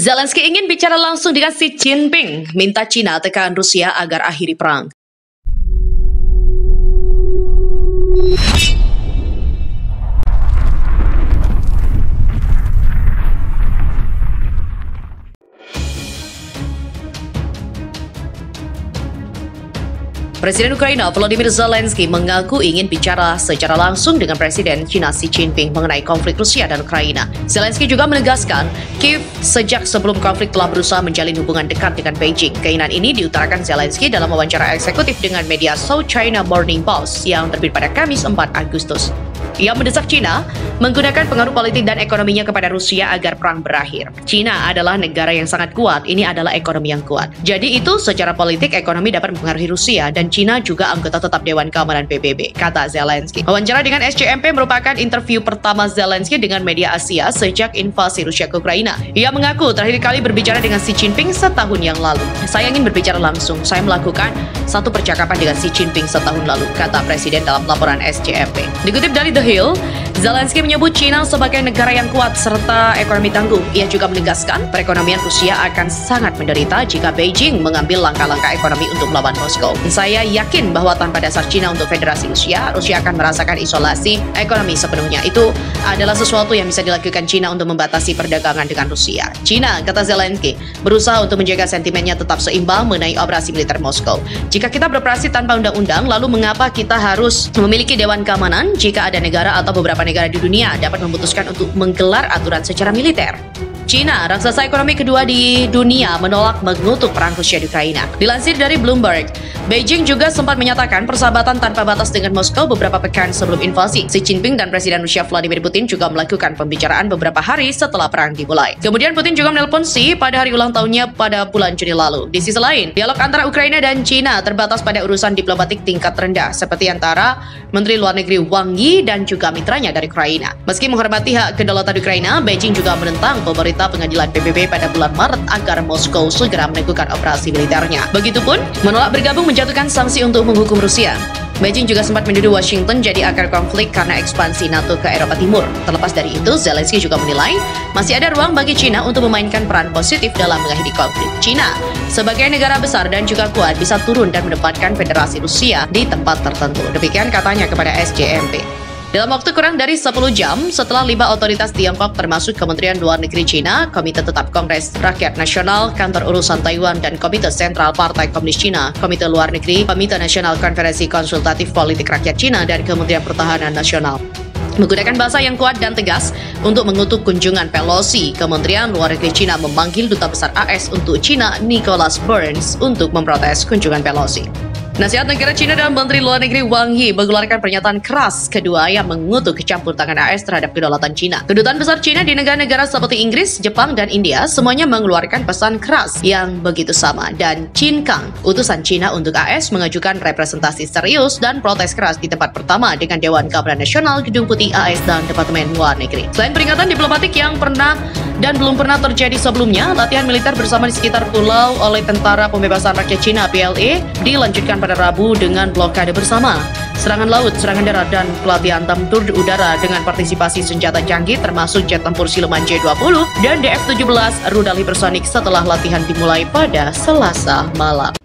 Zelensky ingin bicara langsung dengan Xi Jinping, minta Cina tekan Rusia agar akhiri perang. Presiden Ukraina Volodymyr Zelensky mengaku ingin bicara secara langsung dengan Presiden China Xi Jinping mengenai konflik Rusia dan Ukraina. Zelensky juga menegaskan, Kiev sejak sebelum konflik telah berusaha menjalin hubungan dekat dengan Beijing. Keinginan ini diutarakan Zelensky dalam wawancara eksekutif dengan media South China Morning Post yang terbit pada Kamis 4 Agustus. Ia mendesak China menggunakan pengaruh politik dan ekonominya kepada Rusia agar perang berakhir. China adalah negara yang sangat kuat, ini adalah ekonomi yang kuat. Jadi itu secara politik ekonomi dapat mempengaruhi Rusia dan China juga anggota tetap Dewan Keamanan PBB, kata Zelensky. Wawancara dengan SCMP merupakan interview pertama Zelensky dengan media Asia sejak invasi Rusia ke Ukraina. Ia mengaku terakhir kali berbicara dengan Xi Jinping setahun yang lalu. Saya ingin berbicara langsung, saya melakukan satu percakapan dengan Xi Jinping setahun lalu, kata Presiden dalam laporan SCMP. Dikutip dari The Hill, Zelensky menyebut China sebagai negara yang kuat serta ekonomi tangguh. Ia juga menegaskan perekonomian Rusia akan sangat menderita jika Beijing mengambil langkah-langkah ekonomi untuk melawan Moskow. Saya yakin bahwa tanpa dasar China untuk Federasi Rusia akan merasakan isolasi ekonomi sepenuhnya. Itu adalah sesuatu yang bisa dilakukan China untuk membatasi perdagangan dengan Rusia. China, kata Zelensky, berusaha untuk menjaga sentimennya tetap seimbang mengenai operasi militer Moskow. Jika kita beroperasi tanpa undang-undang, lalu mengapa kita harus memiliki Dewan Keamanan jika ada negara atau beberapa negara di dunia dapat memutuskan untuk menggelar aturan secara militer? China, raksasa ekonomi kedua di dunia, menolak mengutuk perang Rusia di Ukraina. Dilansir dari Bloomberg, Beijing juga sempat menyatakan persahabatan tanpa batas dengan Moskow beberapa pekan sebelum invasi. Xi Jinping dan Presiden Rusia Vladimir Putin juga melakukan pembicaraan beberapa hari setelah perang dimulai. Kemudian Putin juga menelpon Xi pada hari ulang tahunnya pada bulan Juni lalu. Di sisi lain, dialog antara Ukraina dan China terbatas pada urusan diplomatik tingkat rendah, seperti antara Menteri Luar Negeri Wang Yi dan juga mitranya dari Ukraina. Meski menghormati hak kedaulatan Ukraina, Beijing juga menentang pemerintah pengadilan PBB pada bulan Maret agar Moskow segera melakukan operasi militernya. Begitupun menolak bergabung menjatuhkan sanksi untuk menghukum Rusia. Beijing juga sempat menuduh Washington jadi akar konflik karena ekspansi NATO ke Eropa Timur. Terlepas dari itu, Zelensky juga menilai masih ada ruang bagi China untuk memainkan peran positif dalam mengakhiri konflik. China, sebagai negara besar dan juga kuat, bisa turun dan menempatkan Federasi Rusia di tempat tertentu. Demikian katanya kepada SCMP. Dalam waktu kurang dari 10 jam setelah 5 otoritas Tiongkok termasuk Kementerian Luar Negeri China, Komite Tetap Kongres Rakyat Nasional, Kantor Urusan Taiwan, dan Komite Sentral Partai Komunis China, Komite Luar Negeri, Komite Nasional Konferensi Konsultatif Politik Rakyat China, dan Kementerian Pertahanan Nasional menggunakan bahasa yang kuat dan tegas untuk mengutuk kunjungan Pelosi. Kementerian Luar Negeri China memanggil Duta Besar AS untuk China, Nicholas Burns, untuk memprotes kunjungan Pelosi. Nasihat negara China dan Menteri Luar Negeri Wang Yi mengeluarkan pernyataan keras kedua yang mengutuk kecampur tangan AS terhadap kedaulatan China. Kedutaan besar China di negara-negara seperti Inggris, Jepang, dan India semuanya mengeluarkan pesan keras yang begitu sama. Dan Qin Gang, utusan China untuk AS, mengajukan representasi serius dan protes keras di tempat pertama dengan Dewan Keamanan Nasional, Gedung Putih AS, dan Departemen Luar Negeri. Selain peringatan diplomatik yang pernah dan belum pernah terjadi sebelumnya, latihan militer bersama di sekitar pulau oleh Tentara Pembebasan Rakyat Cina PLA dilanjutkan pada Rabu dengan blokade bersama, serangan laut, serangan darat, dan pelatihan tempur udara dengan partisipasi senjata canggih termasuk jet tempur siluman J-20 dan DF-17 rudal hipersonik setelah latihan dimulai pada Selasa malam.